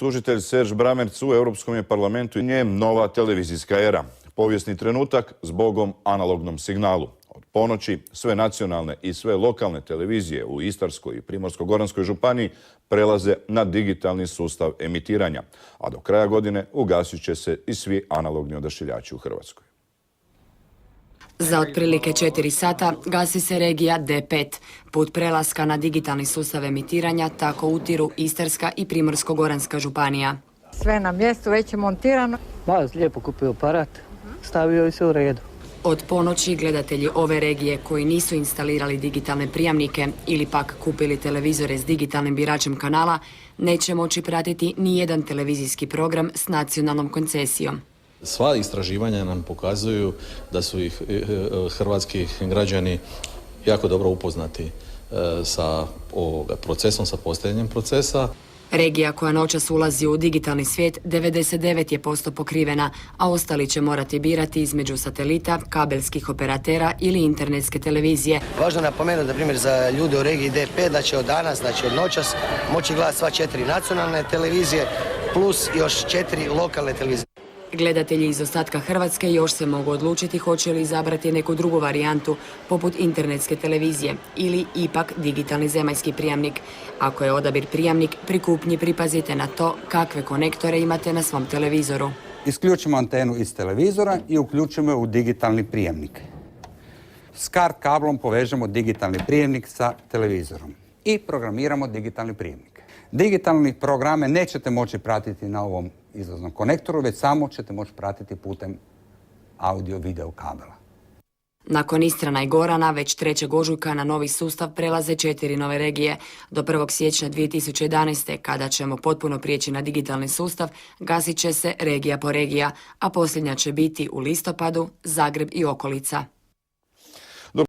Tužitelj Serge Bramertz u Europskom je parlamentu i njem nova televizijska era. Povijesni trenutak zbogom analognom signalu. Od ponoći sve nacionalne i sve lokalne televizije u Istarskoj i Primorsko-goranskoj županiji prelaze na digitalni sustav emitiranja, a do kraja godine ugasit će se i svi analogni odašiljači u Hrvatskoj. Za otprilike 4 sata gasi se regija D5. Put prelaska na digitalni sustav emitiranja tako utiru Istarska i Primorsko-goranska županija. Sve na mjestu, već je montirano. Vas lijepo kupio aparat, stavio i sve u redu. Od ponoći gledatelji ove regije koji nisu instalirali digitalne prijamnike ili pak kupili televizore s digitalnim biračem kanala neće moći pratiti ni jedan televizijski program s nacionalnom koncesijom. Sva istraživanja nam pokazuju da su ih hrvatski građani jako dobro upoznati sa procesom, sa postojanjem procesa. Regija koja noćas ulazi u digitalni svijet 99% pokrivena, a ostali će morati birati između satelita, kabelskih operatera ili internetske televizije. Važno je napomenuti, na primjer, za ljude u regiji D5 da će od danas, znači od noćas, moći gledati sva 4 nacionalne televizije plus još 4 lokalne televizije. Gledatelji iz ostatka Hrvatske još se mogu odlučiti hoće li izabrati neku drugu varijantu, poput internetske televizije ili ipak digitalni zemaljski prijamnik. Ako je odabir prijamnik, pri kupnji pripazite na to kakve konektore imate na svom televizoru. Isključimo antenu iz televizora i uključimo je u digitalni prijemnik. S kart kablom povežemo digitalni prijemnik sa televizorom i programiramo digitalni prijemnik. Digitalni programe nećete moći pratiti na ovom izlaznom konektoru, već samo ćete moći pratiti putem audio-video kabela. Nakon Istrana i Gorana, već 3. ožujka na novi sustav prelaze 4 nove regije. Do 1. siječnja 2011. kada ćemo potpuno prijeći na digitalni sustav, gasit će se regija po regija, a posljednja će biti u listopadu Zagreb i okolica.